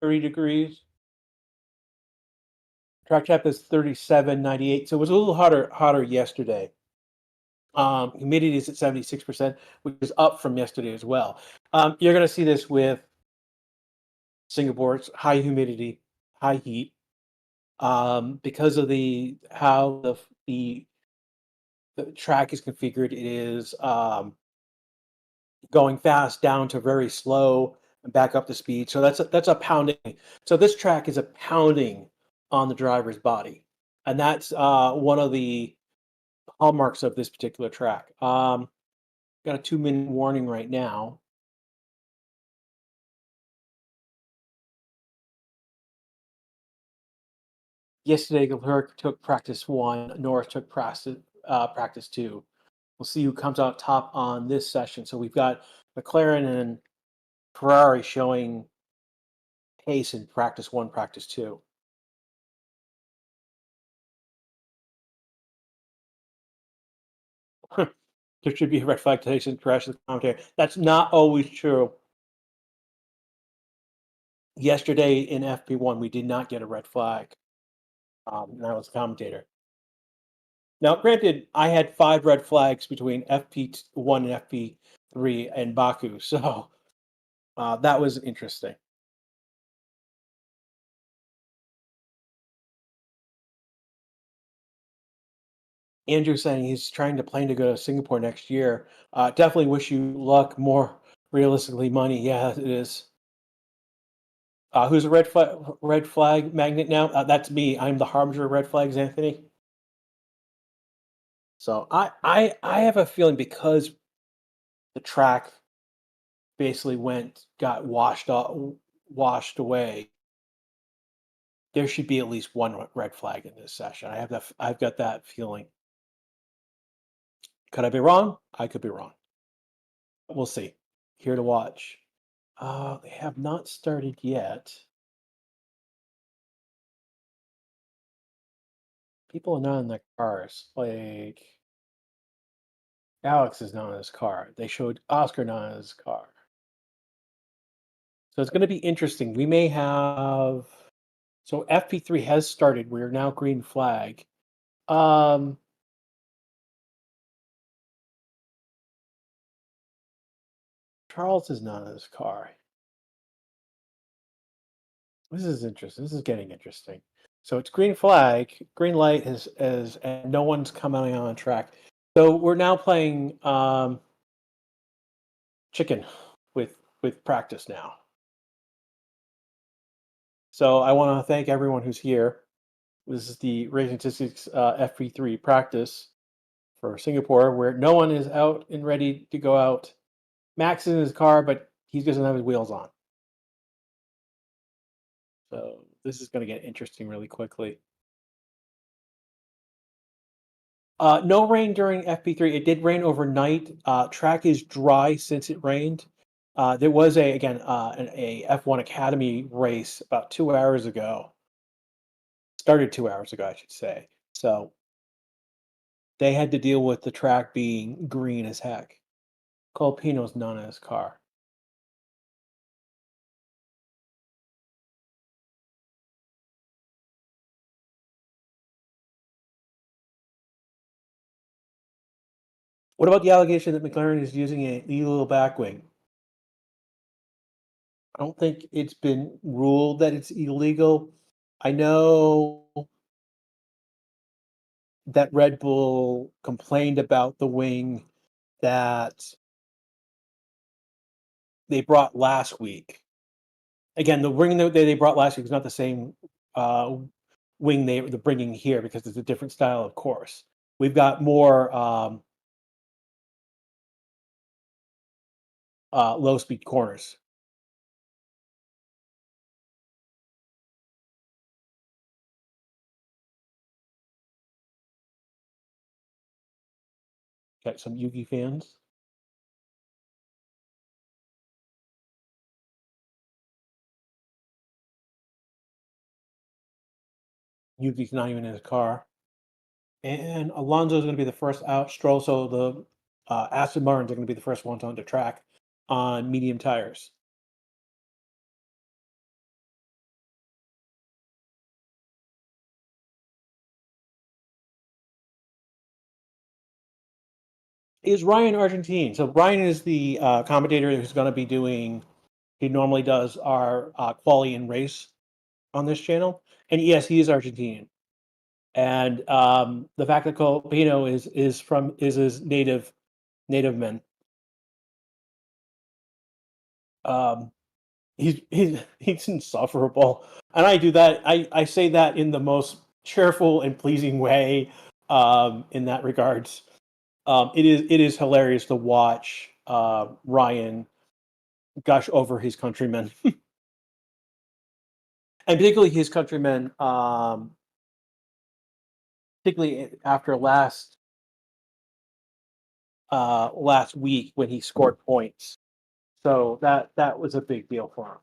30 degrees. Track temp is 37.98, so it was a little hotter yesterday. Humidity is at 76%, which is up from yesterday as well. You're gonna see this with Singapore's high humidity, high heat, because of how the track is configured. It is going fast down to very slow and back up to speed. So that's a pounding. So this track is a pounding on the driver's body, and that's one of the hallmarks of this particular track. Got a 2-minute warning right now. Yesterday, Leclerc took practice one. Norris took practice two. We'll see who comes out top on this session. So we've got McLaren and Ferrari showing pace in practice one, practice two. There should be a red flag Tyson crash the commentary. That's not always true. Yesterday in FP1, we did not get a red flag. And I was a commentator. Now, granted, I had 5 red flags between FP1 and FP3 in Baku, so that was interesting. Andrew saying he's trying to plan to go to Singapore next year. Definitely wish you luck. More realistically, money. Yeah, it is. Who's a red flag magnet now? That's me. I'm the harbinger of red flags, Anthony. So I have a feeling because the track basically got washed away. There should be at least one red flag in this session. I've got that feeling. Could I be wrong? I could be wrong. We'll see. Here to watch. They have not started yet. People are not in their cars. Like Alex is not in his car. They showed Oscar not in his car. So it's going to be interesting. We may have. So FP3 has started. We are now green flag. Um, Charles is not in his car. This is interesting. This is getting interesting. So it's green flag, green light and no one's coming on track. So we're now playing chicken with practice now. So I want to thank everyone who's here. This is the Racing Statistics FP3 practice for Singapore, where no one is out and ready to go out. Max is in his car, but he doesn't have his wheels on. So this is going to get interesting really quickly. No rain during FP3. It did rain overnight. Track is dry since it rained. There was a F1 Academy race about 2 hours ago. Started 2 hours ago, I should say. So they had to deal with the track being green as heck. Colapinto's not in his car. What about the allegation that McLaren is using an illegal backwing? I don't think it's been ruled that it's illegal. I know that Red Bull complained about the wing that they brought last week. Again, the wing that they brought last week is not the same wing they're bringing here because it's a different style of course. We've got more low speed corners. Got some Yuki fans. Yuki's not even in his car. And Alonso is going to be the first out. Stroll, so the Aston Martins are going to be the first ones on the track on medium tires. Is Ryan Argentine? So Ryan is the commentator who's going to be doing. He normally does our quality and race on this channel, and yes, he is Argentinian. And the fact that Colapinto is his native men. Um, he's insufferable, and I do that. I say that in the most cheerful and pleasing way. In that regards, it is hilarious to watch Ryan gush over his countrymen, and particularly his countrymen. Particularly after last week when he scored points. So that was a big deal for him.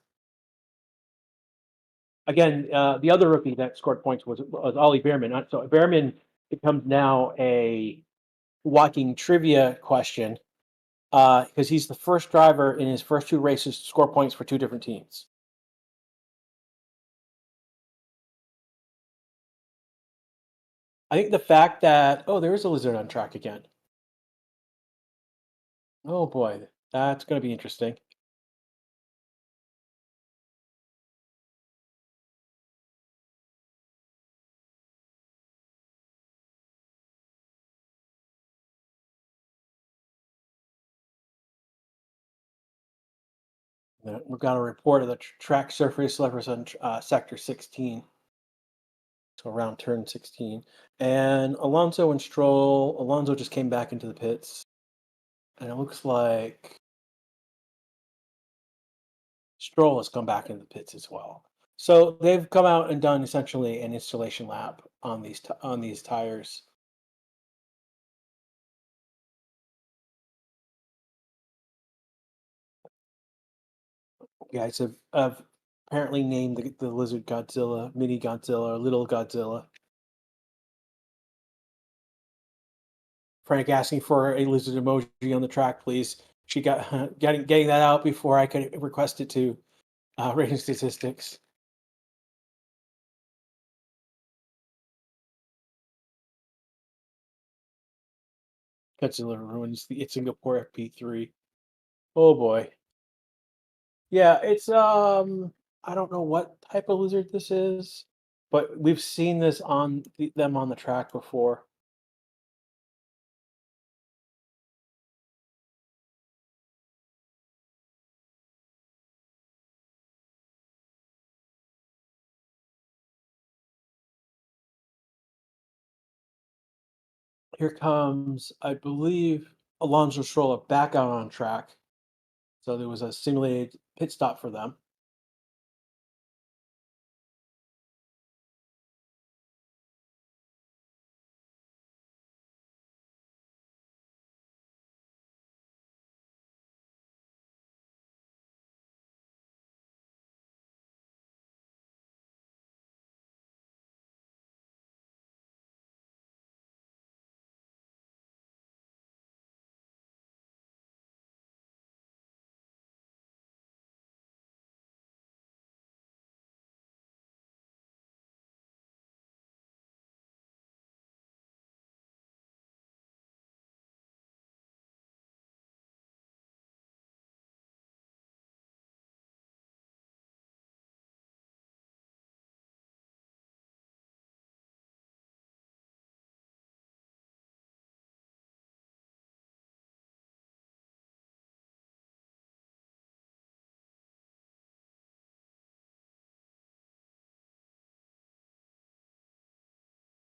Again, the other rookie that scored points was Ollie Behrman. So Behrman becomes now a walking trivia question because he's the first driver in his first two races to score points for two different teams. I think the fact that there is a lizard on track again. Oh boy, that's going to be interesting. We've got a report of the track surface levers on sector 16. So around turn 16. And Alonso and Stroll, Alonso just came back into the pits. And it looks like Stroll has come back into the pits as well. So they've come out and done essentially an installation lap on these tires. Guys have apparently named the lizard Godzilla, Mini Godzilla, or Little Godzilla. Frank asking for a lizard emoji on the track, please. She got getting that out before I could request it to rating statistics. Godzilla ruins the Singapore FP3. Oh boy. Yeah, it's I don't know what type of lizard this is, but we've seen this on them on the track before. Here comes, I believe, Alonso Stroll back out on track. So there was a simulated pit stop for them.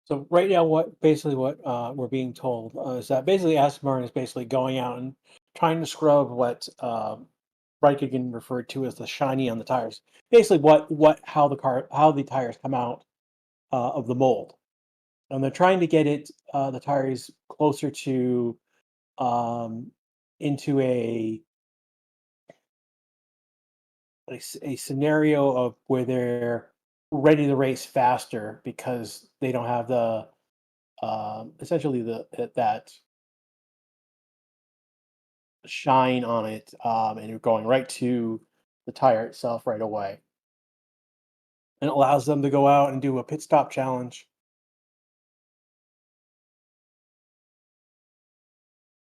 So right now, what we're being told is that basically Aston Martin is basically going out and trying to scrub what Raikkonen referred to as the shiny on the tires. Basically, how the tires come out of the mold, and they're trying to get the tires closer to um, into a scenario of where they're ready to race faster because they don't have the essentially that shine on it, and you're going right to the tire itself right away, and it allows them to go out and do a pit stop challenge.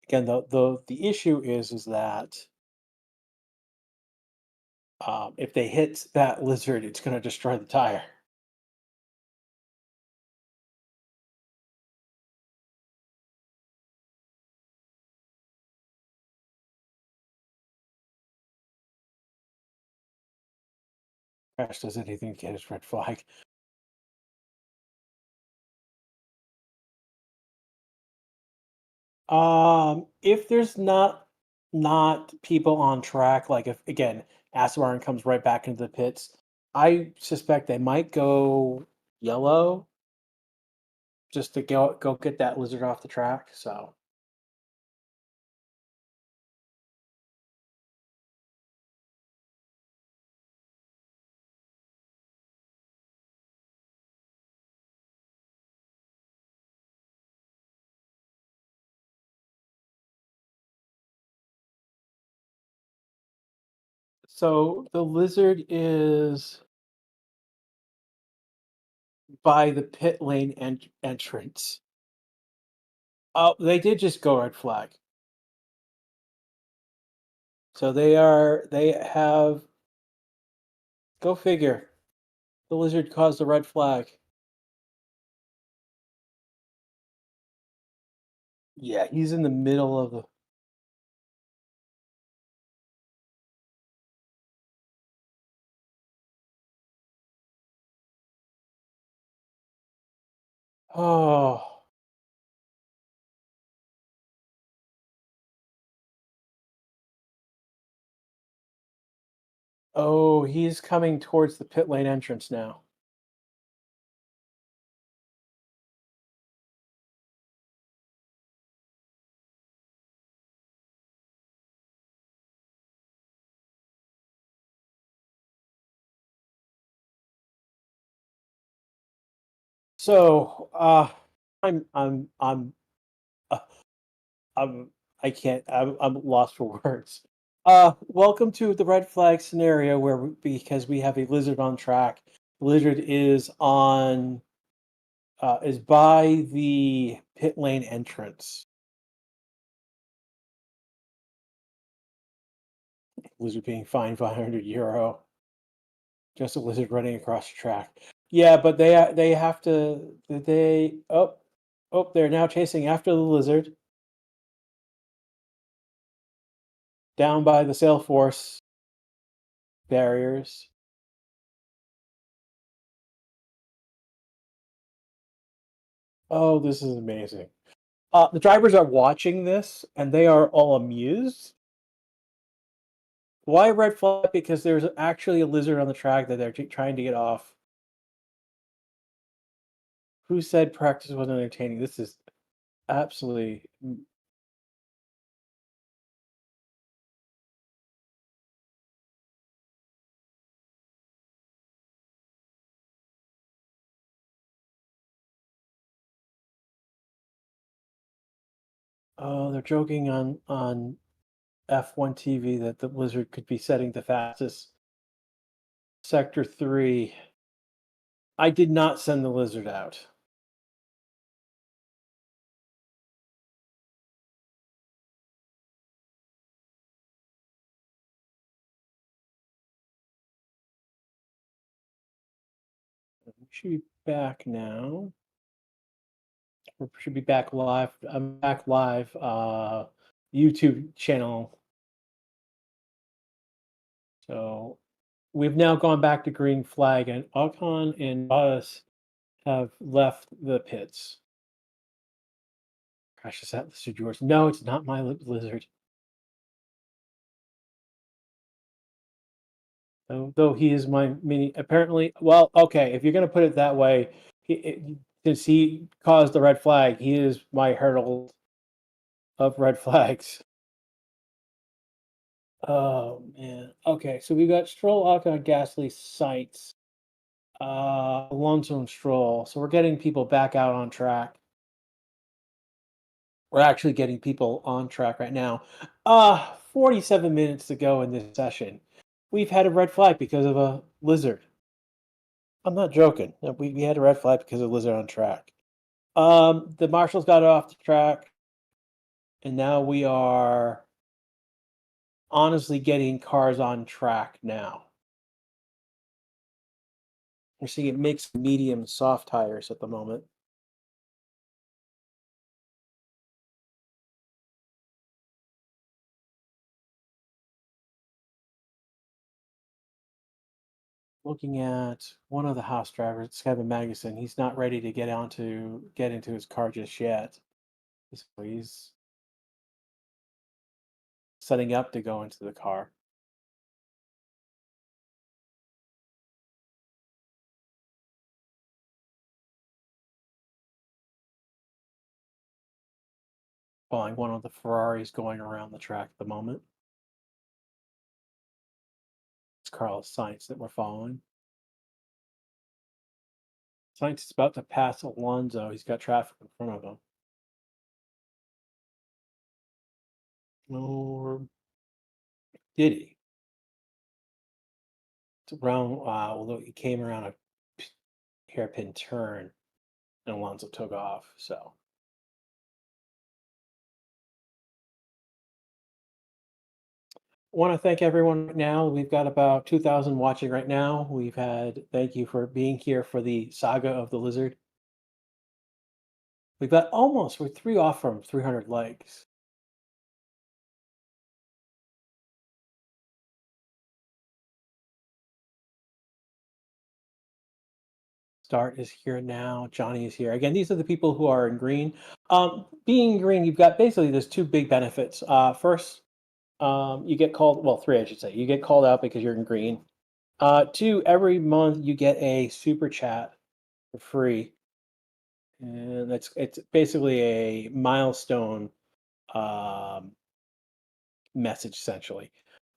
again, the issue is that if they hit that lizard, it's going to destroy the tire. Crash does anything to get his red flag. If there's not people on track, like if again Aston Martin comes right back into the pits, I suspect they might go yellow just to go get that lizard off the track. So the lizard is by the pit lane entrance. Oh, they did just go red flag. So they have, go figure. The lizard caused the red flag. Yeah, he's in the middle of the. Oh, oh, he's coming towards the pit lane entrance now. So, uh, I'm, I can't. I'm lost for words. Welcome to the red flag scenario where because we have a lizard on track. The lizard is by the pit lane entrance. Lizard being fined €500. Just a lizard running across the track. Yeah, but they have to they they're now chasing after the lizard down by the Salesforce barriers. Oh, this is amazing. The drivers are watching this and they are all amused. Why red flag? Because there's actually a lizard on the track that they're trying to get off. Who said practice wasn't entertaining? This is absolutely. Oh, they're joking on F1 TV that the lizard could be setting the fastest sector 3. I did not send the lizard out. We should be back now. We should be back live. I'm back live. YouTube channel. So we've now gone back to green flag, and Ocon and us have left the pits. Gosh, is that lizard yours? No, it's not my lizard. Though he is my mini. Apparently, well, okay. If you're gonna put it that way, since he caused the red flag, he is my hurdle of red flags. Oh man. Okay, so we got Stroll, Ocon, Gasly, Sights, Alonso, and Stroll. So we're getting people back out on track. We're actually getting people on track right now. 47 minutes to go in this session. We've had a red flag because of a lizard. I'm not joking. No, we had a red flag because of a lizard on track. The marshals got off the track, and now we are honestly getting cars on track now. We're seeing it mixed medium soft tires at the moment. Looking at one of the house drivers, Kevin Magnuson, he's not ready to get into his car just yet. He's setting up to go into the car. Following one of the Ferraris going around the track at the moment. It's Carlos Sainz that we're following. Sainz is about to pass Alonso. He's got traffic in front of him. Or did he? It's around, although he came around a hairpin turn and Alonso took off. So I want to thank everyone right now. We've got about 2,000 watching right now. Thank you for being here for the saga of the lizard. We're 3 off from 300 likes. Start is here now. Johnny is here. Again, these are the people who are in green. Being green, you've got basically there's 2 big benefits. First, you get called, well, 3 I should say. You get called out because you're in green. 2, every month you get a super chat for free. And it's basically a milestone um, message essentially.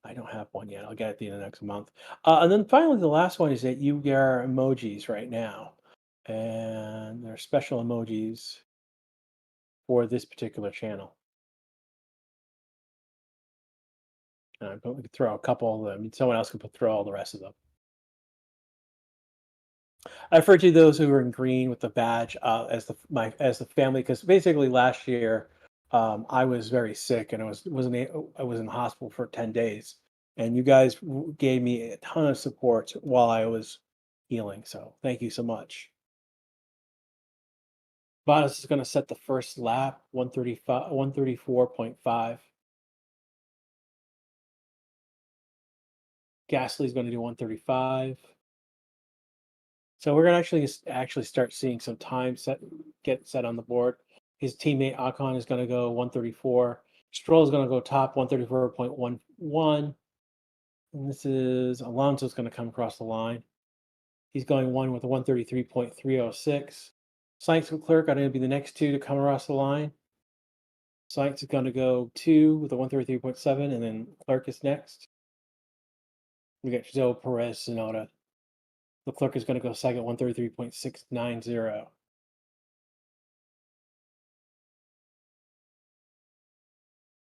I don't have one yet. I'll get it at the end of next month. And then finally, the last one is that you get our emojis right now, and there are special emojis for this particular channel. And I'm going to throw a couple of them. Someone else can throw all the rest of them. I refer to those who are in green with the badge as the family, because basically last year I was very sick and I was in the hospital for 10 days, and you guys gave me a ton of support while I was healing. So thank you so much. Bottas is going to set the first lap 135, 134.5. Gasly's going to do 135. So we're gonna actually start seeing some time get set on the board. His teammate Ocon is gonna go 134. Stroll is gonna go top 134.11. And this is Alonso's gonna come across the line. He's going one with a 133.306. Sainz and Leclerc are gonna be the next 2 to come across the line. Sainz is gonna go 2 with a 133.7, and then Leclerc is next. We got Joe Perez Sonoda. Leclerc is going to go second, 133.690.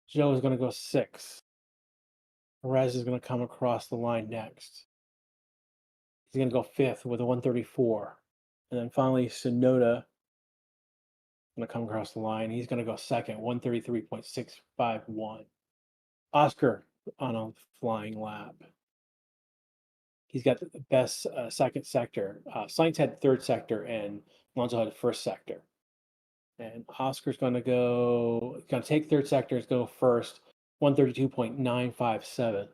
Joe is going to go 6. Perez is going to come across the line next. He's going to go 5th with a 134. And then finally, Sonoda going to come across the line. He's going to go second, 133.651. Oscar on a flying lap. He's got the best second sector. Sainz had third sector, and Alonso had first sector. And Oscar's going to take third sector, go first, 132.957.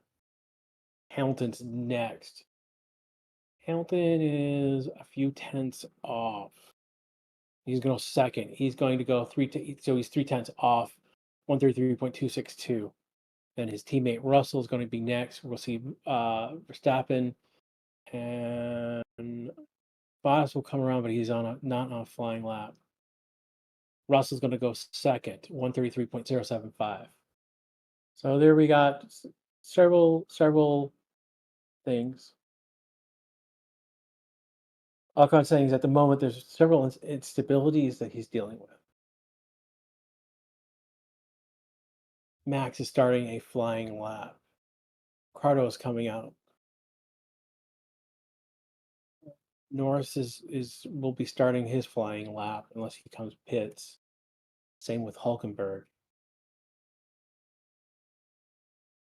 Hamilton's next. Hamilton is a few tenths off. He's going to go second. He's going to go so he's 3 tenths off, 133.262. Then his teammate Russell is going to be next. We'll see Verstappen, and Bottas will come around, but he's not on a flying lap. Russell's going to go second, 133.075. So there we got several things. All I'm saying is at the moment there's several instabilities that he's dealing with. Max is starting a flying lap. Ricardo is coming out. Norris will be starting his flying lap unless he comes pits. Same with Hulkenberg.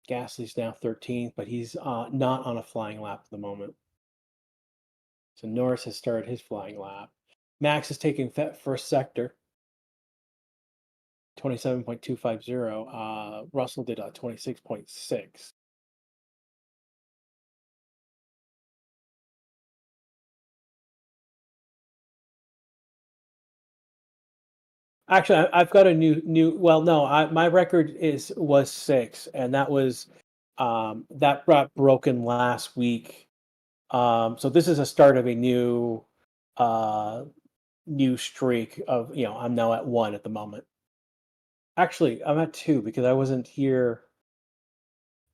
Gasly's now 13th, but he's not on a flying lap at the moment. So Norris has started his flying lap. Max is taking first sector, 27.250. Russell did 26.6. Actually, I've got a new. Well, no, my record was 6, and that was that got broken last week. So this is a start of a uh, new streak of I'm now at 1 at the moment. Actually, I'm at 2 because I wasn't here.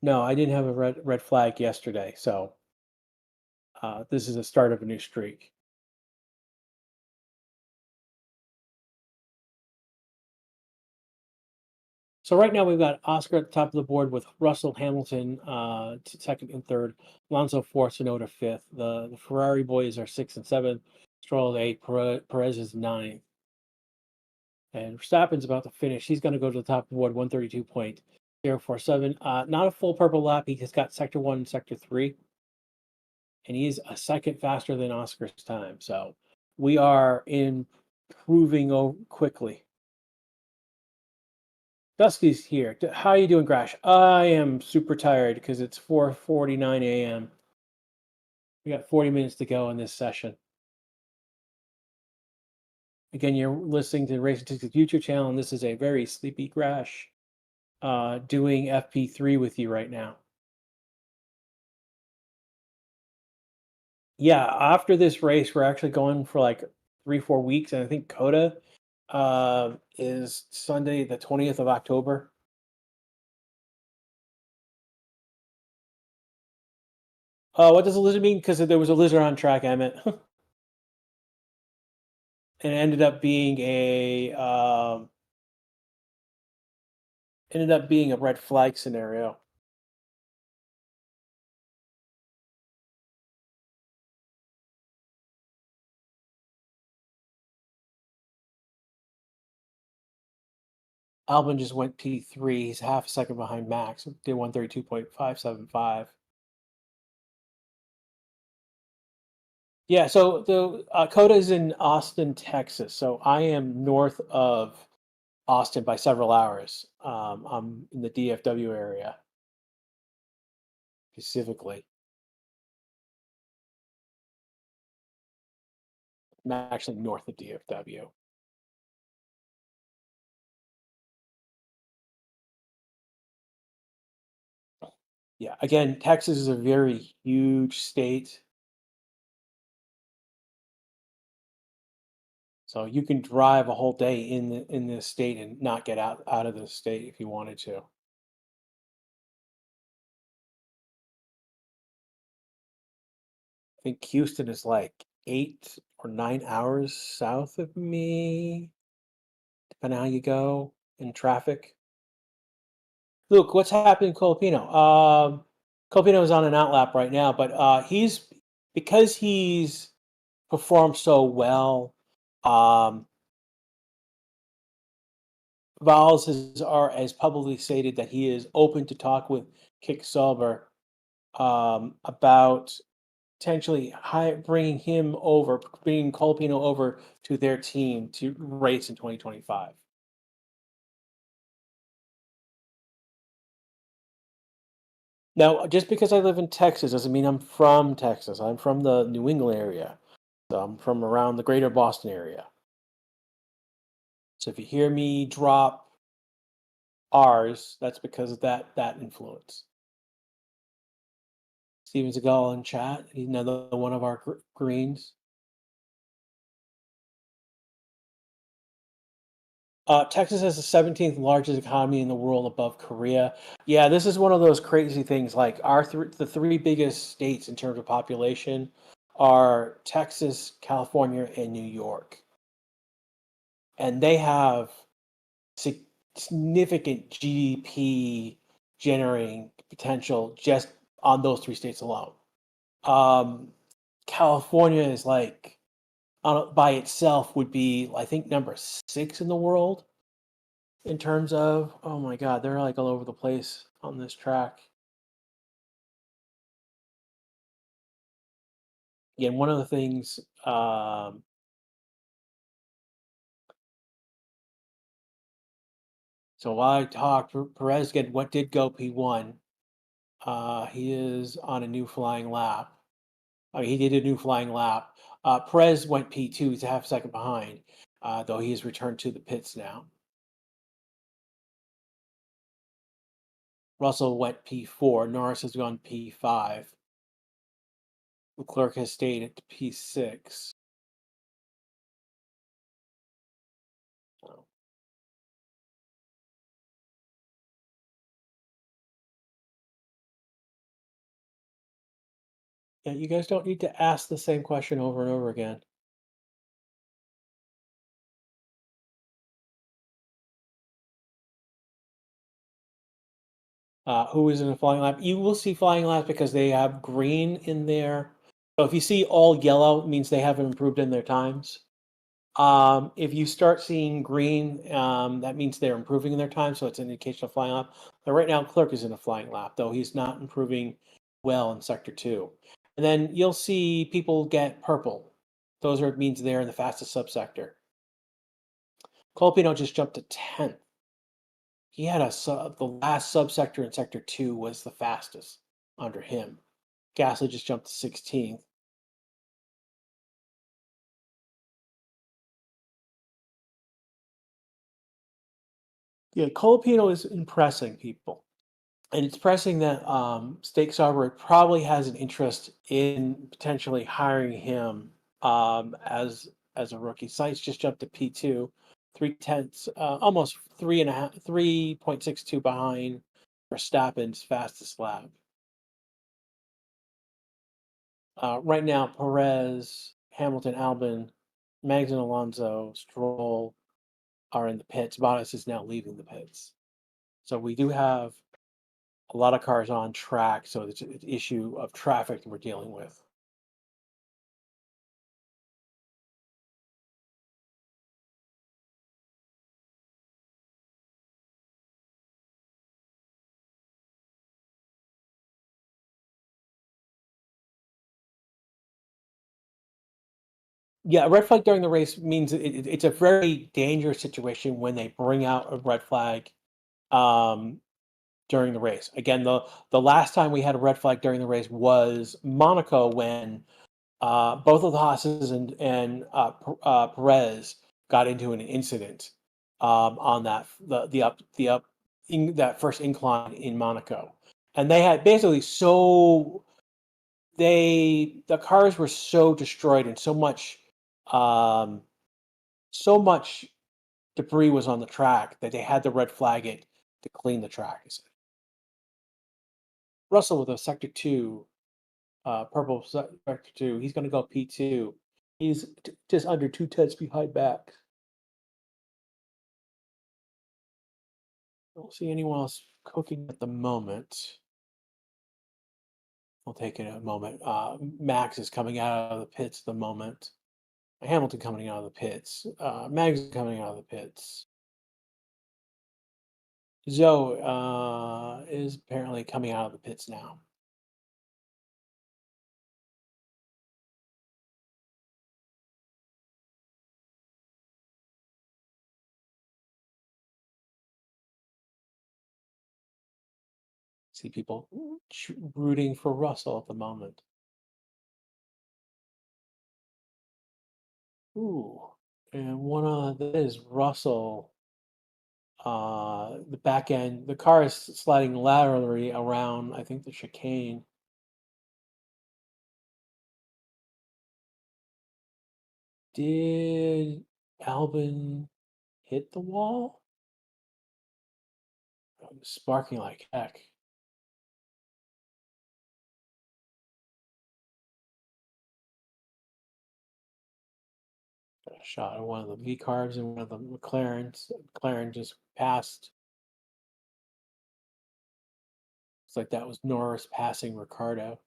No, I didn't have a red flag yesterday, so this is the start of a new streak. So right now we've got Oscar at the top of the board with Russell, Hamilton second and third, Alonso fourth, Tsunoda fifth. The Ferrari boys are 6th and 7th, Stroll 8th, Perez is 9th. And Verstappen's about to finish. He's going to go to the top of the board, 132.047. Not a full purple lap. He has got sector 1 and sector 3. And he's a second faster than Oscar's time. So we are improving quickly. Dusky's here. How are you doing, Grash? I am super tired because it's 4:49 a.m. We got 40 minutes to go in this session. Again, you're listening to Racing to the Future channel, and this is a very sleepy Grash doing FP3 with you right now. Yeah, after this race, we're actually going for like 3-4 weeks, and I think Coda is Sunday, the 20th of October. What does a lizard mean? Because there was a lizard on track, Emmett. And it ended up being a red flag scenario. Albon just went P3. He's half a second behind Max. Did 132.575. Yeah, so the Coda is in Austin, Texas. So I am north of Austin by several hours. I'm in the DFW area specifically. I'm actually north of DFW. Yeah, again, Texas is a very huge state. So you can drive a whole day in this state and not get out of the state if you wanted to. I think Houston is like 8 or 9 hours south of me, depending on how you go in traffic. Luke, what's happening, Colapinto? Colapinto is on an outlap right now, but because he's performed so well. Valls has publicly stated that he is open to talk with Kick Sauber about potentially bringing Colapinto over to their team to race in 2025. Now, just because I live in Texas doesn't mean I'm from Texas. I'm from the New England area. So I'm from around the greater Boston area. So if you hear me drop R's, that's because of that influence. Steven Seagal in chat. He's another one of our greens. Texas has the 17th largest economy in the world above Korea. Yeah, this is one of those crazy things. Like the 3 biggest states in terms of population are Texas, California, and New York. And they have significant GDP generating potential just on those 3 states alone. California is like by itself would be, I think, number 6 in the world in terms of, oh my God, they're like all over the place on this track. Again, one of the things, so while I talked, Perez again, what did go P1? He is on a new flying lap. I mean, he did a new flying lap. Perez went P2. He's a half second behind, though he has returned to the pits now. Russell went P4. Norris has gone P5. Leclerc has stayed at P6. Yeah, you guys don't need to ask the same question over and over again. Who is in a flying lap? You will see flying laps because they have green in there. So if you see all yellow, it means they haven't improved in their times. If you start seeing green, that means they're improving in their time, so it's an indication of flying lap. But right now, Clerk is in a flying lap, though he's not improving well in Sector 2. And then you'll see people get purple. Those are means they're in the fastest subsector. Colapinto just jumped to 10th. He had the last subsector in Sector 2 was the fastest under him. Gasly just jumped to 16th. Yeah, Colapinto is impressing people. And it's pressing that Stake Sauber probably has an interest in potentially hiring him as a rookie. Sainz just jumped to P2, 3/10, almost 3.62 behind Verstappen's fastest lap. Right now, Perez, Hamilton, Albon, Max and Alonso, Stroll are in the pits. Bottas is now leaving the pits. So we do have a lot of cars on track, so it's an issue of traffic that we're dealing with. Yeah, a red flag during the race means it's a very dangerous situation when they bring out a red flag um, during the race. Again, the last time we had a red flag during the race was Monaco when both of the Haas's and Perez got into an incident on that first incline in Monaco, and they had basically the cars were so destroyed and um, so much debris was on the track that they had to red flag it to clean the track. Russell with a sector 2, purple sector 2, he's going to go P2. He's just under 2/10 behind Max. I don't see anyone else cooking at the moment. We'll take it a moment. Max is coming out of the pits at the moment. Hamilton coming out of the pits. Max is coming out of the pits. Zoe is apparently coming out of the pits now. See people rooting for Russell at the moment. Ooh, and one of that is Russell. The back end, the car is sliding laterally around, I think, the chicane. Did Albin hit the wall? It was sparking like heck. Got a shot of one of the V carbs and one of the McLarens. McLaren just passed. It's like that was Norris passing Ricardo.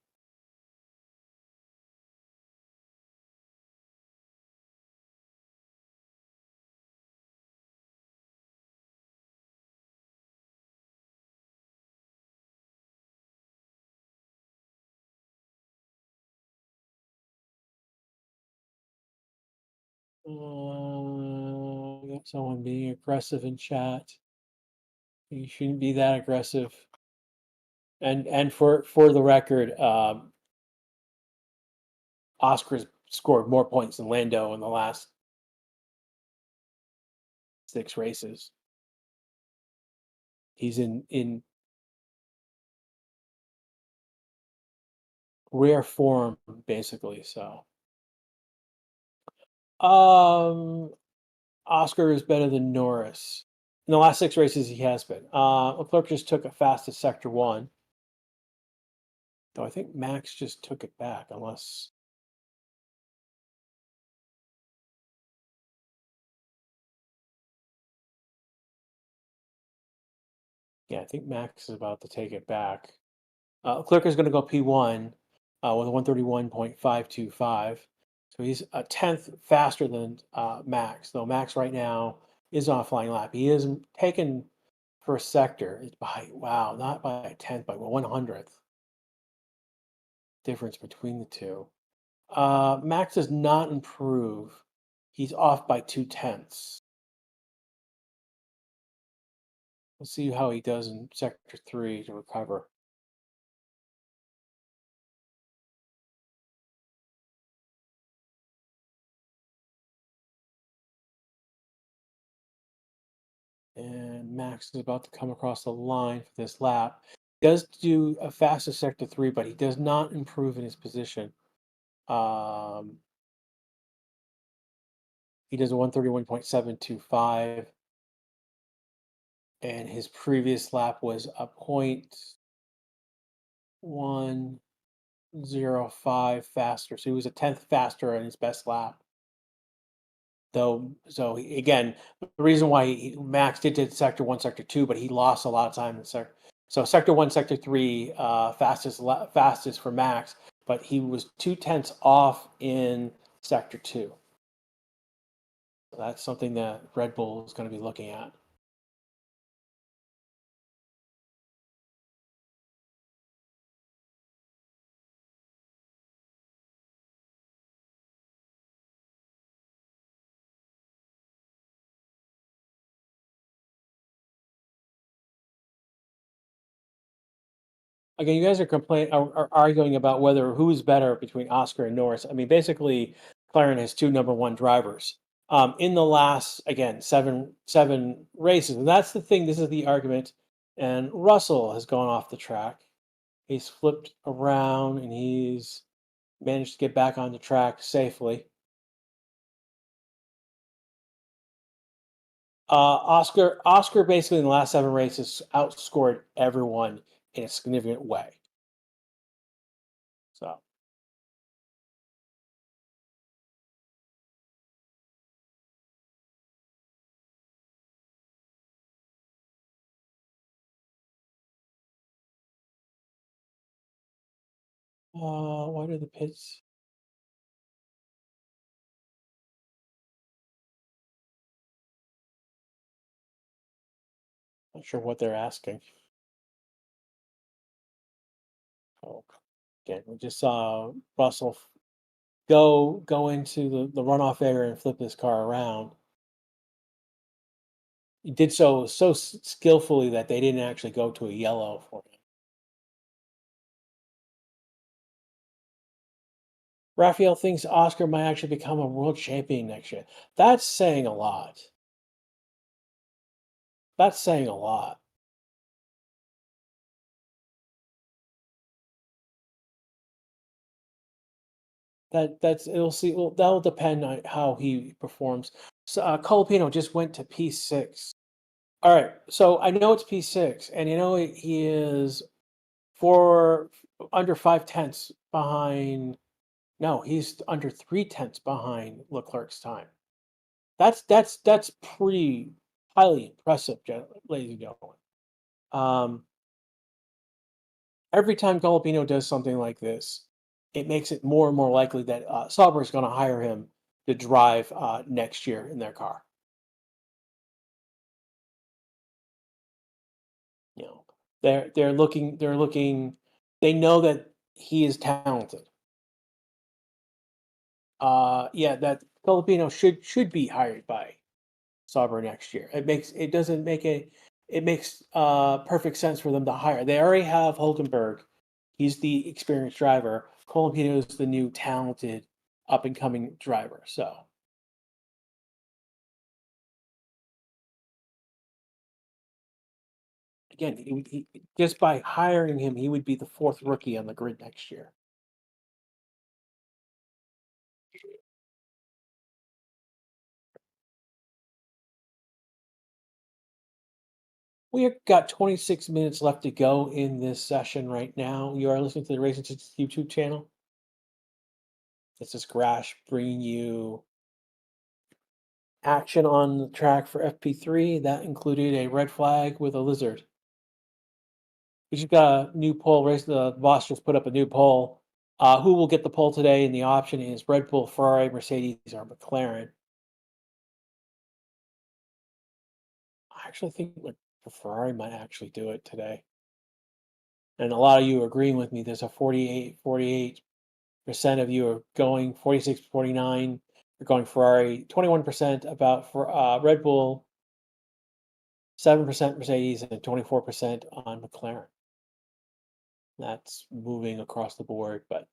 We got someone being aggressive in chat. You shouldn't be that aggressive. And for the record, Oscar's scored more points than Lando in the last 6 races. He's in rare form, basically. So, um, Oscar is better than Norris. In the last 6 races, he has been. Leclerc just took a fastest sector one, though I think Max just took it back, unless. Yeah, I think Max is about to take it back. Leclerc is going to go P1 with a 131.525. So he's a tenth faster than Max, though Max right now is on a flying lap. He isn't taken first sector. It's by, wow, not by a tenth, by 100th difference between the two. Max does not improve. He's off by 2 tenths. Let's see how he does in sector 3 to recover. And Max is about to come across the line for this lap. Does do a faster sector 3, but he does not improve in his position. He does a 131.725, and his previous lap was a 0.105 faster. So he was a tenth faster in his best lap. Though, so again, the reason why Max did sector 1, sector 2, but he lost a lot of time in sector. So sector 1, sector 3, fastest for Max, but he was 2 tenths off in sector 2. So that's something that Red Bull is going to be looking at. Again, you guys are arguing about whether who's better between Oscar and Norris. I mean, basically, McLaren has 2 number 1 drivers in the last, again, seven races, and that's the thing. This is the argument. And Russell has gone off the track. He's flipped around and he's managed to get back on the track safely. Oscar basically in the last 7 races outscored everyone in a significant way. So. Why do the pits? Not sure what they're asking. Oh, again, we just saw Russell go into the runoff area and flip his car around. He did so skillfully that they didn't actually go to a yellow for him. Raphael thinks Oscar might actually become a world champion next year. That's saying a lot. That's saying a lot. That's it'll see. Well, that'll depend on how he performs. So, Colapinto just went to P6. All right, so I know it's P6, and he is four under 5 tenths behind. No, he's under 3 tenths behind Leclerc's time. That's pretty highly impressive, ladies and gentlemen. Every time Colapinto does something like this, it makes it more and more likely that Sauber is going to hire him to drive next year in their car. You know, they're looking. They know that he is talented. Yeah, that Filipino should be hired by Sauber next year. It doesn't make it makes perfect sense for them to hire. They already have Hulkenberg. He's the experienced driver. Colapinto is the new talented up and coming driver. So again, just by hiring him, he would be the fourth rookie on the grid next year. We have got 26 minutes left to go in this session right now. You are listening to the Racing Six YouTube channel. This is Grash bringing you action on the track for FP3. That included a red flag with a lizard. We just got a new poll race. The boss just put up a new poll. Who will get the poll today? And the option is Red Bull, Ferrari, Mercedes, or McLaren. I actually think Ferrari might actually do it today. And a lot of you are agreeing with me. There's a 48% of you are going, 46, 49 are going Ferrari, 21% about for Red Bull, 7% Mercedes, and 24% on McLaren. That's moving across the board, but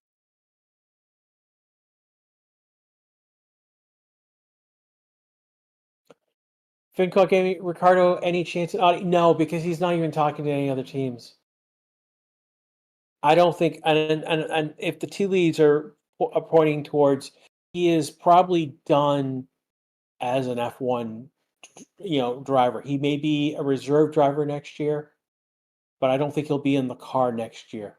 Fincock gave Ricardo any chance at Audi? No, because he's not even talking to any other teams. I don't think, and if the tea leaves are pointing towards, he is probably done as an F1, driver. He may be a reserve driver next year, but I don't think he'll be in the car next year.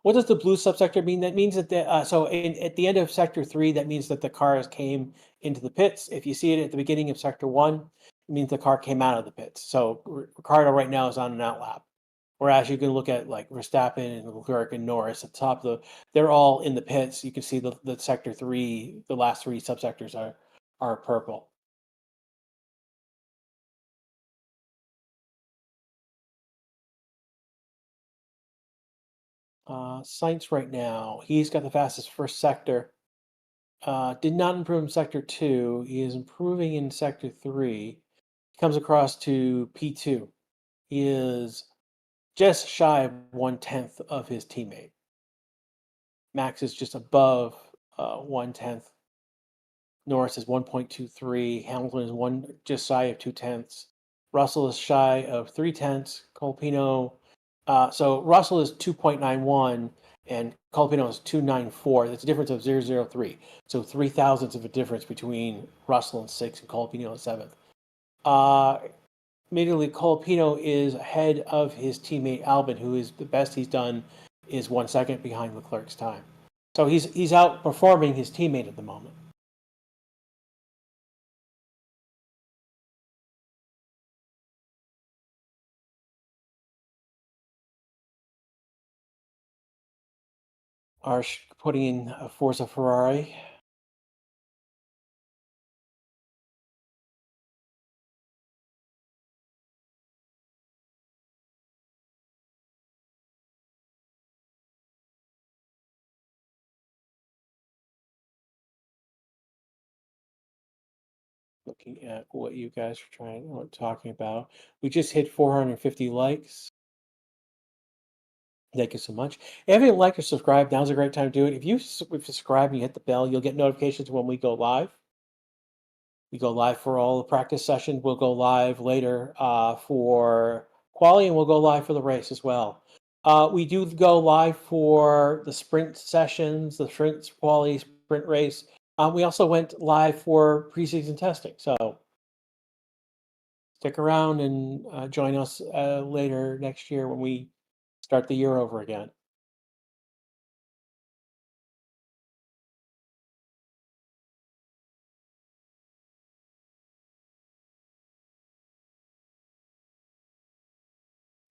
What does the blue subsector mean? That means that at the end of sector 3, that means that the cars came into the pits. If you see it at the beginning of sector 1, it means the car came out of the pits. So Ricardo right now is on an outlap. Whereas you can look at like Verstappen and Leclerc and Norris at the top of they're all in the pits. You can see the sector 3, the last 3 subsectors are purple. Sainz right now, he's got the fastest first sector. Did not improve in sector 2. He is improving in sector 3. He comes across to P2. He is just shy of 1/10 of his teammate. Max is just above 1/10. Norris is 1.23. Hamilton is just shy of 2/10. Russell is shy of 3/10. Colapinto. So Russell is 2.91 and Colapinto is 2.94. That's a difference of 0.003. So 0.003 of a difference between Russell in 6th and Colapinto in 7th. Immediately, Colapinto is ahead of his teammate Albon, who is the best he's done is 1 second behind Leclerc's time. So he's outperforming his teammate at the moment. Arsh putting in a Forza Ferrari. Looking at what you guys are talking about. We just hit 450 likes. Thank you so much. If you haven't liked or subscribed, now's a great time to do it. If you subscribe and you hit the bell, you'll get notifications when we go live. We go live for all the practice sessions. We'll go live later for quali, and we'll go live for the race as well. We do go live for the sprint sessions, the sprint quali, sprint race. We also went live for preseason testing. So stick around and join us later next year when we start the year over again.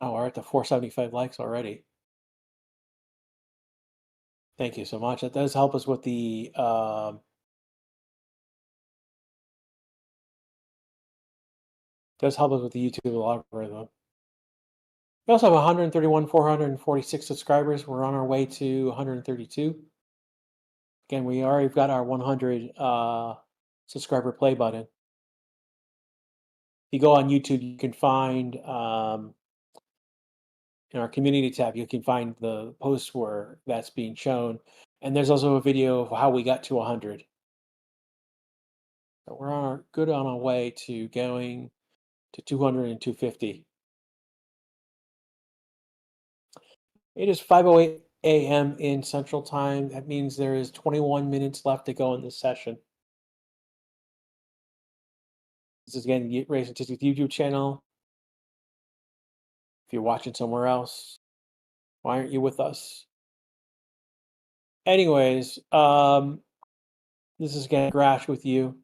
Oh, we're at the 475 likes already. Thank you so much. That does help us with the YouTube algorithm. We also have 131, 446 subscribers. We're on our way to 132. Again, we already got our 100 subscriber play button. If you go on YouTube, you can find in our community tab, you can find the post where that's being shown, and there's also a video of how we got to 100. So we're good on our way to going to 200 and 250. It is 5:08 a.m. in Central Time. That means there is 21 minutes left to go in this session. This is again the Race Statistics YouTube channel. If you're watching somewhere else, why aren't you with us? Anyways, this is again Grash with you.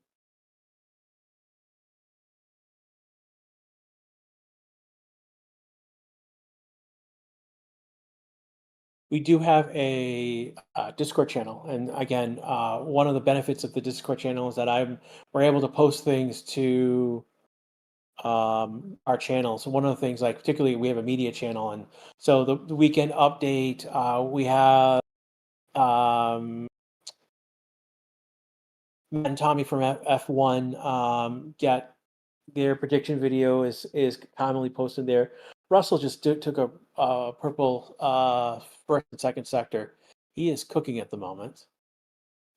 We do have a Discord channel, and again, one of the benefits of the Discord channel is that we're able to post things to our channel. So one of the things, like particularly, we have a media channel, and so the weekend update, we have Matt and Tommy from F1 get their prediction video is commonly posted there. Russell just took a purple first and second sector. He is cooking at the moment.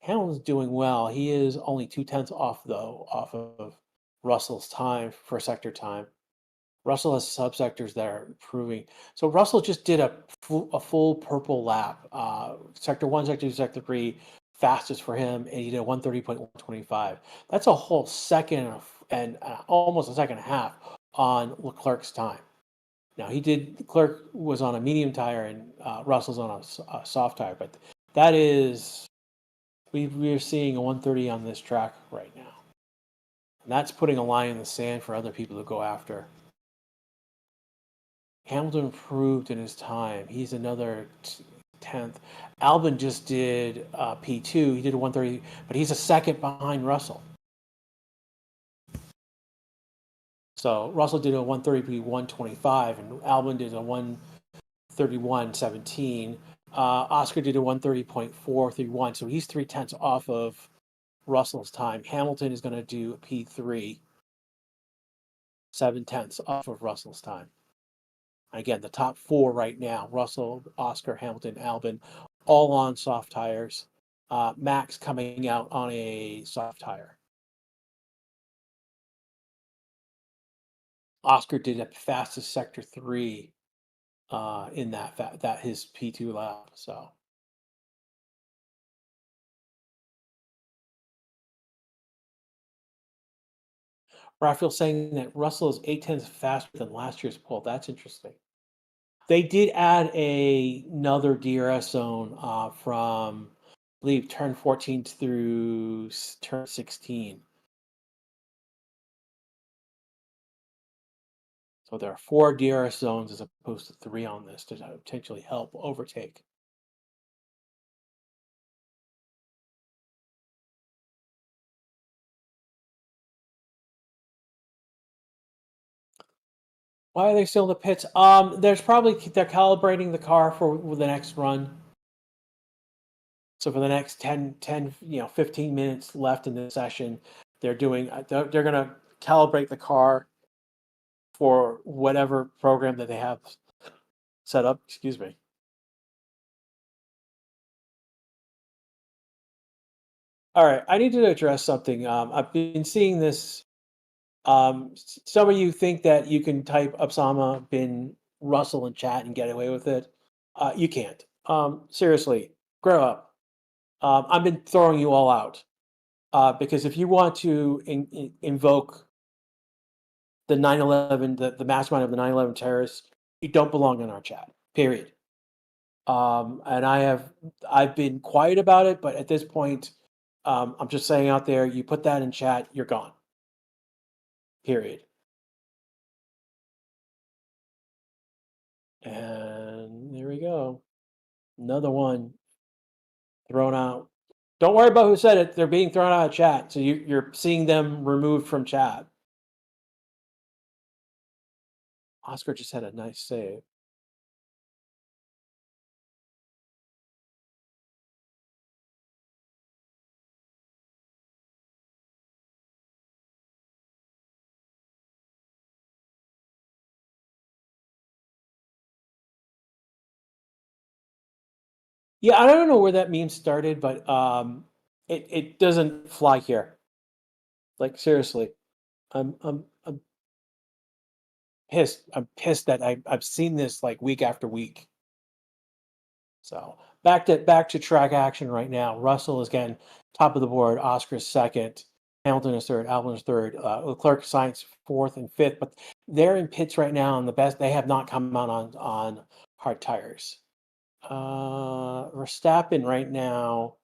Hamilton's doing well. He is only 2/10 off though, off of Russell's time for sector time. Russell has subsectors that are improving. So Russell just did a full purple lap. Sector 1, Sector 2, Sector 3, fastest for him, and he did a 1:30.125. That's a whole second and almost a second and a half on Leclerc's time. Now Leclerc was on a medium tire and Russell's on a soft tire, but that is, we're seeing a 1:30 on this track right now. And that's putting a line in the sand for other people to go after. Hamilton improved in his time. He's another 10th. Albon just did P2. He did a 1:30, but he's a second behind Russell. So Russell did a 1:30 1:25, and Albon did a 1:31.17. Oscar did a 1:30.431, so he's 3/10 off of Russell's time. Hamilton is going to do a P3, 7/10 off of Russell's time. Again, the top four right now: Russell, Oscar, Hamilton, Albon, all on soft tires. Max coming out on a soft tire. Oscar did a fastest sector 3 in that his P2 lap. So Raphael saying that Russell is 8/10 faster than last year's pole. That's interesting. They did add another DRS zone from, I believe, turn 14 through turn 16. So there are 4 DRS zones as opposed to 3 on this to potentially help overtake. Why are they still in the pits? They're calibrating the car for the next run. So for the next 10, 15 minutes left in the session, they're going to calibrate the car for whatever program that they have set up. Excuse me. All right, I need to address something. I've been seeing this. Some of you think that you can type Osama bin Russell in chat and get away with it. You can't. Seriously, grow up. I've been throwing you all out because if you want to invoke the 9/11, the mastermind of the 9/11 terrorists, you don't belong in our chat. Period. And I've been quiet about it, but at this point, I'm just saying out there, you put that in chat, you're gone. Period. And there we go. Another one thrown out. Don't worry about who said it. They're being thrown out of chat. So you're seeing them removed from chat. Oscar just had a nice save. Yeah, I don't know where that meme started, but it doesn't fly here. Like seriously, I'm pissed. I'm pissed that I've seen this like week after week. So back to track action right now. Russell is again top of the board. Oscar's second. Hamilton is third. Albon is third. Leclerc, Sainz fourth and fifth. But they're in pits right now, and the best they have not come out on hard tires. Verstappen right now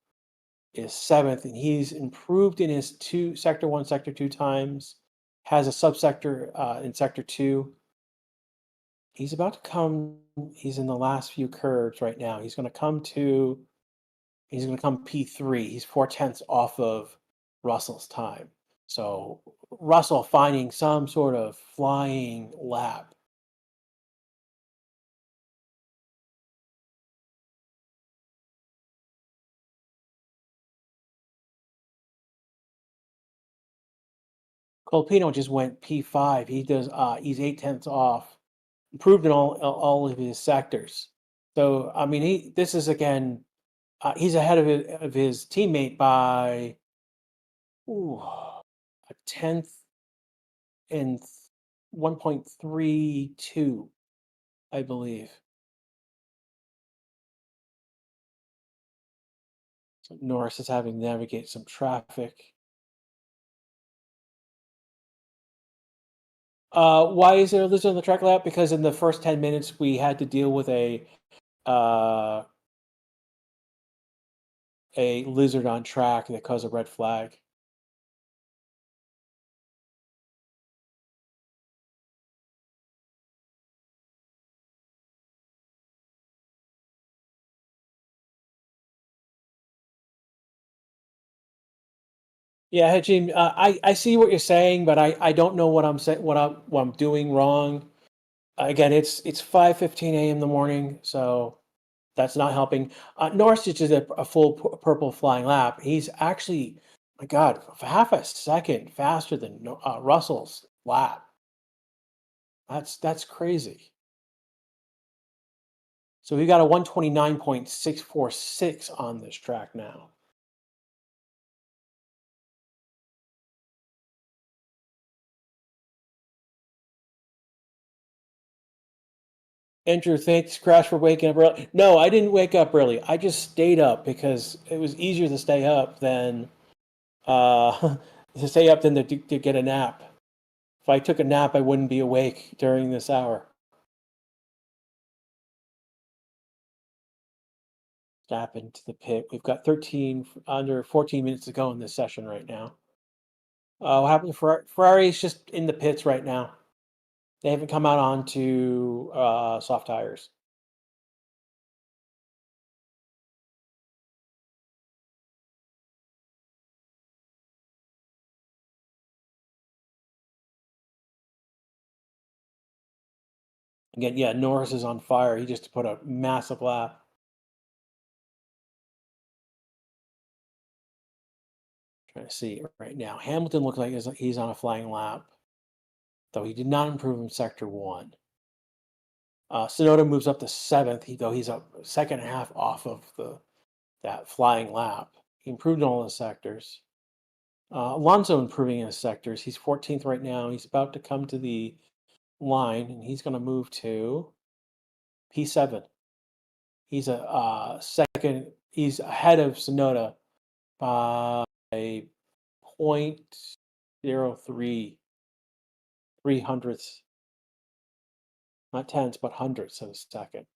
is seventh, and he's improved in his two sector one, sector two times. Has a subsector in sector two. He's about to come. He's in the last few curves right now. He's going to come P3. He's 4/10 off of Russell's time. So Russell finding some sort of flying lap. Colapinto just went P5. He's 8/10 off. Improved in all of his sectors. So I mean, this is again, he's ahead of his teammate by a tenth and 1.32, I believe. So Norris is having to navigate some traffic. Why is there a lizard on the track lap? Because in the first 10 minutes we had to deal with uh, a lizard on track that caused a red flag. Yeah, Hajim, I see what you're saying, but I don't know what I'm saying, what I'm doing wrong. Again, it's 5:15 a.m. in the morning, so that's not helping. Norris just did a full purple flying lap. He's actually, my God, half a second faster than Russell's lap. That's crazy. So we got a 129.646 on this track now. Andrew, thanks, Crash, for waking up early. No, I didn't wake up early. I just stayed up because it was easier to stay up than uh, to get a nap. If I took a nap, I wouldn't be awake during this hour. Tap into the pit. We've got 14 minutes to go in this session right now. What happened to Ferrari? Ferrari's just in the pits right now. They haven't come out onto soft tires. Again, yeah, Norris is on fire. He just put a massive lap. Trying to see right now. Hamilton looks like he's on a flying lap, though he did not improve in sector one. Sonoda moves up to seventh, though he's a second and a half off of that flying lap. He improved in all his sectors. Alonso improving in his sectors. He's 14th right now. He's about to come to the line, and he's going to move to P7. He's a second. He's ahead of Sonoda by 0.03 hundredths, not tenths, but hundredths of a second.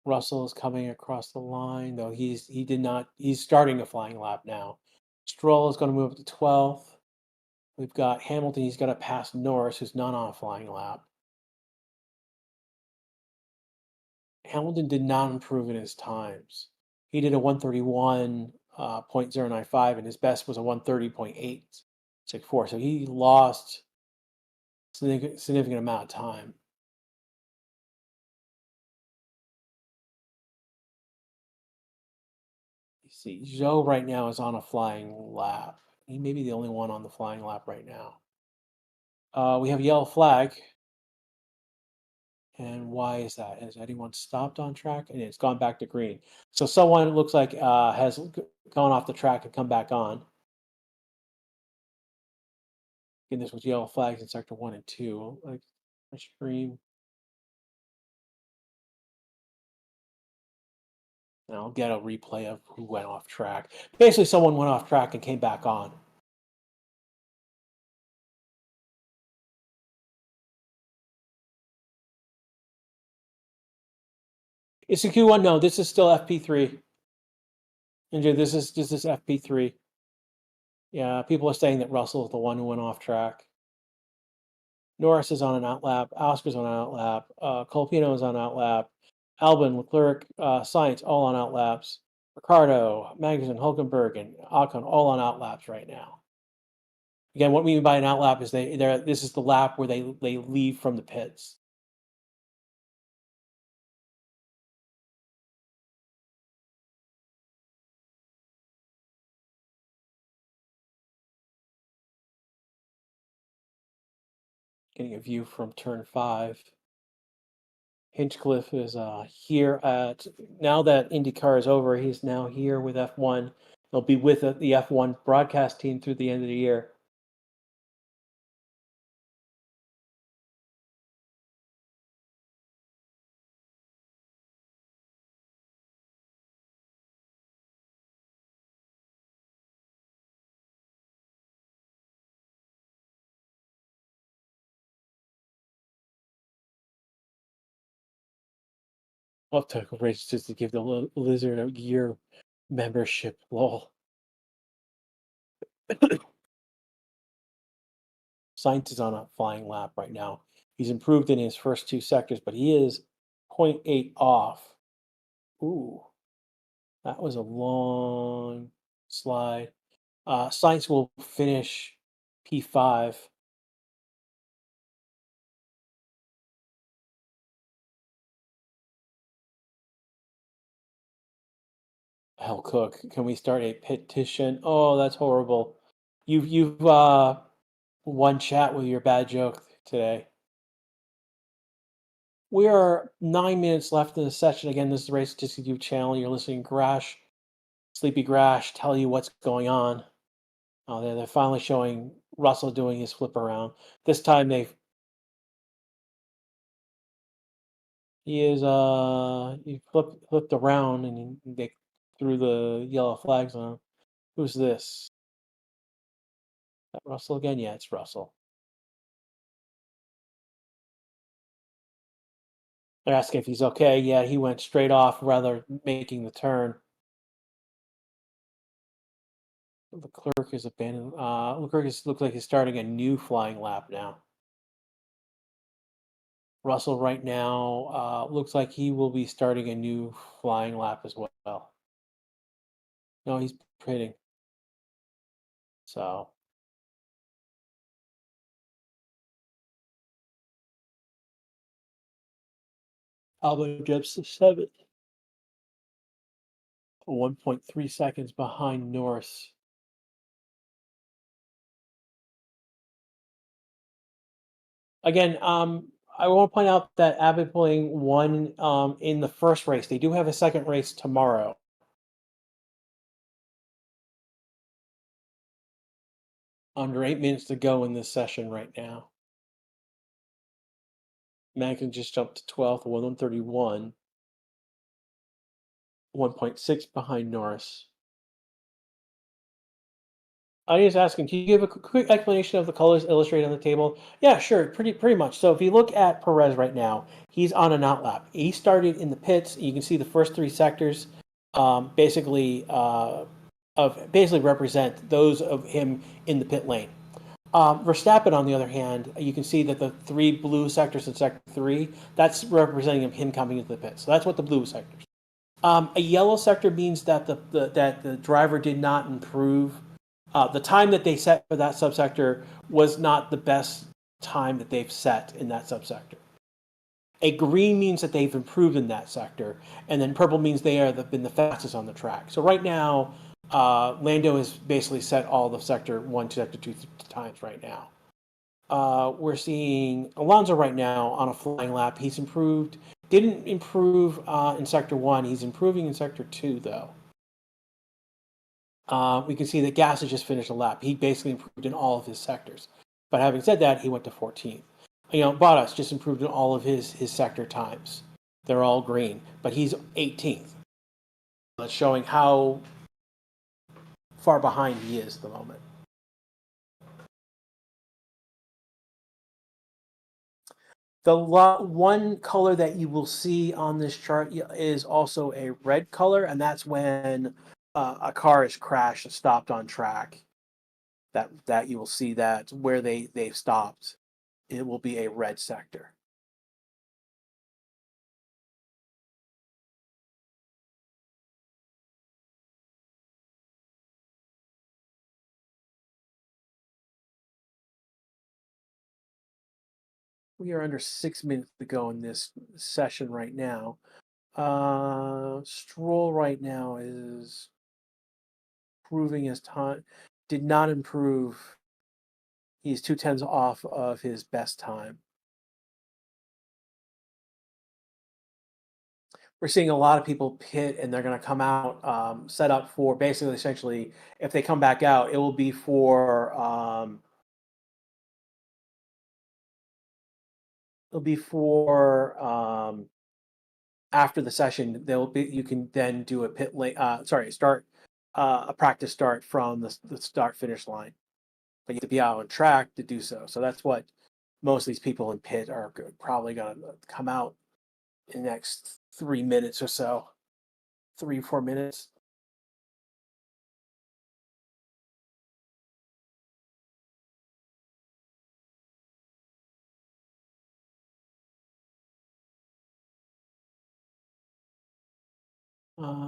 Russell is coming across the line, though he did not. He's starting a flying lap now. Stroll is going to move up to 12th. We've got Hamilton. He's got to pass Norris, who's not on a flying lap. Hamilton did not improve in his times. He did a 131.095, and his best was a 130.864. So he lost significant amount of time. You see, Zhou right now is on a flying lap. He may be the only one on the flying lap right now. We have a yellow flag. And why is that? Has anyone stopped on track? And it's gone back to green. So someone looks like has gone off the track and come back on. And this was yellow flags in sector 1 and 2. Like stream. And I'll get a replay of who went off track. Basically, someone went off track and came back on. It's a Q1. No, this is still FP3. And this is FP3. Yeah, people are saying that Russell is the one who went off track. Norris is on an outlap. Oscar's on an outlap. Colapinto is on outlap. Albon, Leclerc, Sainz all on outlaps. Ricardo, Magnussen, Hulkenberg, and Ocon all on outlaps right now. Again, what we mean by an outlap is this is the lap where they leave from the pits. Getting a view from turn 5. Hinchcliffe is here at, now that IndyCar is over, he's now here with F1. He'll be with the F1 broadcast team through the end of the year. Obstacle race just to give the Lizard a year membership. Lol. Sainz is on a flying lap right now. He's improved in his first 2 sectors, but he is 0.8 off. Ooh, that was a long slide. Sainz will finish P5. Hell, Cook, can we start a petition? Oh, that's horrible. You've won chat with your bad joke today. We are 9 minutes left in the session. Again, this is the Race to YouTube channel. You're listening to Grash, Sleepy Grash, tell you what's going on. Oh, they're finally showing Russell doing his flip around. This time he flipped around and they threw the yellow flags on him. Who's this? Is that Russell again? Yeah, it's Russell. They're asking if he's okay. Yeah, he went straight off rather making the turn. Leclerc is abandoned. Leclerc looks like he's starting a new flying lap now. Russell right now looks like he will be starting a new flying lap as well. No, he's pitting. So Albon jumps to 7th. 1.3 seconds behind Norris. Again, I want to point out that Abbott won in the first race. They do have a second race tomorrow. Under 8 minutes to go in this session right now. Magnussen just jumped to 12th, 131. 1.6 behind Norris. Audience asking, can you give a quick explanation of the colors illustrated on the table? Yeah, sure, pretty much. So if you look at Perez right now, he's on an outlap. He started in the pits. You can see the first 3 sectors basically represent those of him in the pit lane. Verstappen, on the other hand, you can see that the 3 blue sectors in sector 3, that's representing him coming into the pit. So that's what the blue sectors. A yellow sector means that the driver did not improve. The time that they set for that subsector was not the best time that they've set in that subsector. A green means that they've improved in that sector, and then purple means they have been the fastest on the track. So right now, Lando has basically set all the sector 1 to sector 2 times right now. we're seeing Alonso right now on a flying lap. He's improved. Didn't improve in sector one. He's improving in sector two, though. We can see that Gas has just finished a lap. He basically improved in all of his sectors. But having said that, he went to 14th. Bottas just improved in all of his sector times. They're all green, but he's 18th. That's showing how far behind he is at the moment. The one color that you will see on this chart is also a red color, and that's when a car is crashed and stopped on track. That you will see that where they've stopped, it will be a red sector. We are under 6 minutes to go in this session right now. Stroll right now is improving his time. Did not improve. He's 2 tenths off of his best time. We're seeing a lot of people pit, and they're going to come out set up for basically, essentially, if they come back out, it will be for after the session. They'll be you can then do a pit lane. Start a practice start from the start finish line, but you have to be out on track to do so. So that's what most of these people in pit are probably going to come out in the next 3 minutes or so, 3 4 minutes.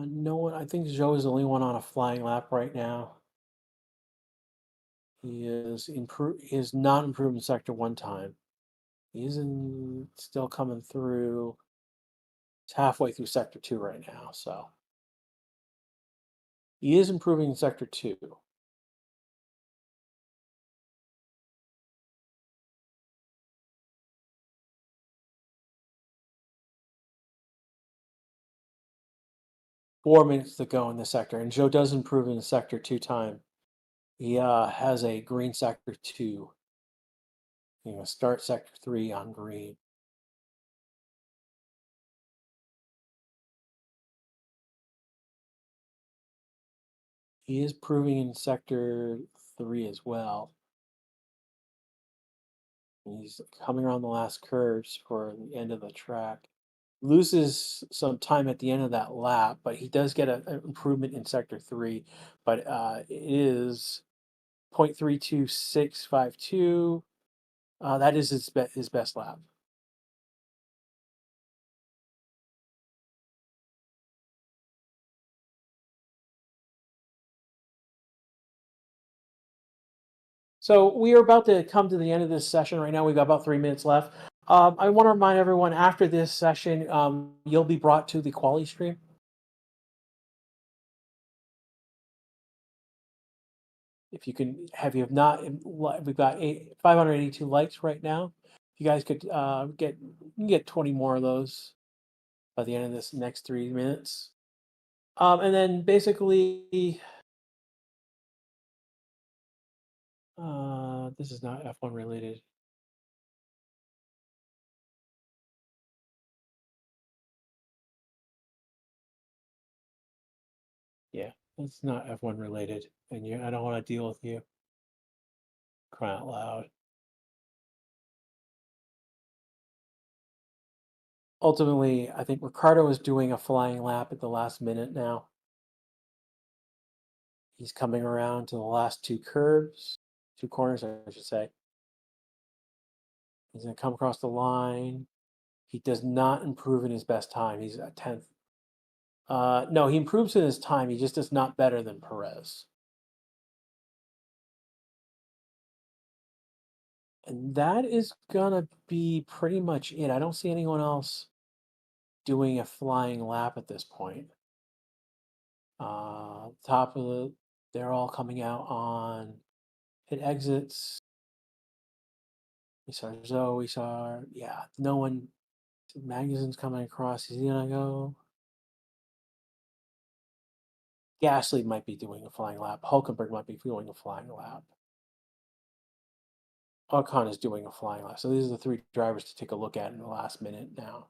No one. I think Joe is the only one on a flying lap right now. He is improve. He is not improved in sector one time. He isn't still coming through. It's halfway through sector two right now, so he is improving in sector two. 4 minutes to go in the sector, and Joe does improve in the sector two time. He has a green sector two. Start sector three on green. He is proving in sector three as well. He's coming around the last curves for the end of the track. Loses some time at the end of that lap, but he does get an improvement in sector three. But it is 0.32652. That is his best lap. So we are about to come to the end of this session right now. We've got about 3 minutes left. I want to remind everyone after this session, you'll be brought to the quali stream. If you can, have you have not, we've got 582 likes right now. If you guys could you can get 20 more of those by the end of this next 3 minutes. And then basically, this is not F1 related. Yeah, it's not F1 related, and I don't want to deal with you. Crying out loud. Ultimately, I think Ricardo is doing a flying lap at the last minute now. He's coming around to the last two corners, I should say. He's going to come across the line. He does not improve in his best time. He's a 10th. No, he improves in his time. He just is not better than Perez. And that is going to be pretty much it. I don't see anyone else doing a flying lap at this point. Top of they're all coming out on pit exits. We saw, no one. Magnussen's coming across. Is he gonna go? Gasly might be doing a flying lap. Hulkenberg might be doing a flying lap. Ocon is doing a flying lap. So these are the three drivers to take a look at in the last minute now.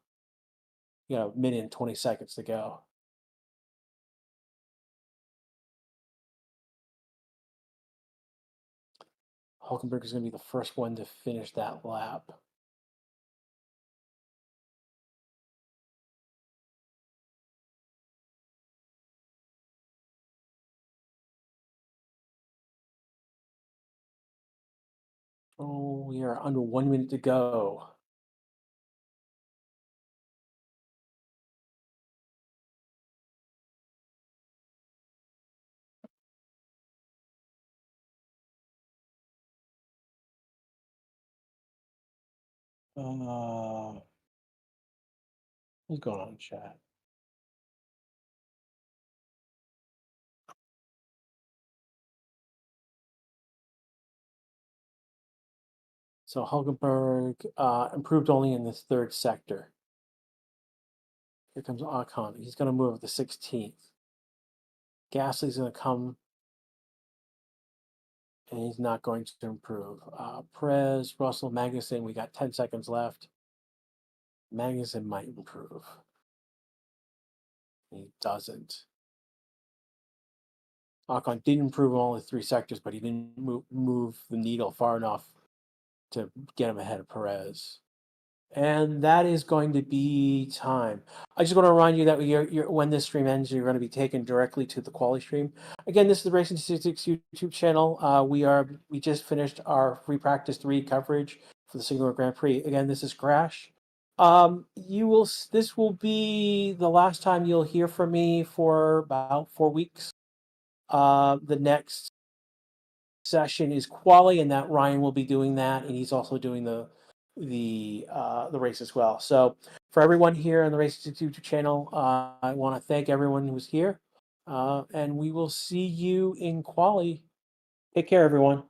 A minute and 20 seconds to go. Hulkenberg is going to be the first one to finish that lap. Oh, we are under 1 minute to go. What's going on in chat? So Hulkenberg improved only in this third sector. Here comes Ocon. He's going to move the 16th. Gasly's going to come, and he's not going to improve. Perez, Russell, Magnussen, we got 10 seconds left. Magnussen might improve. He doesn't. Ocon did improve all the three sectors, but he didn't move the needle far enough to get him ahead of Perez. And that is going to be time. I just want to remind you that when this stream ends, you're going to be taken directly to the quali stream. Again, this is the Racing Statistics YouTube channel. We just finished our free practice 3 coverage for the Singapore Grand Prix. Again, this is Crash. This will be the last time you'll hear from me for about 4 weeks. The next session is quali, and that Ryan will be doing that, and he's also doing the race as well. So for everyone here on the Racing YouTube channel, I want to thank everyone who was here, and we will see you in quali. Take care, everyone.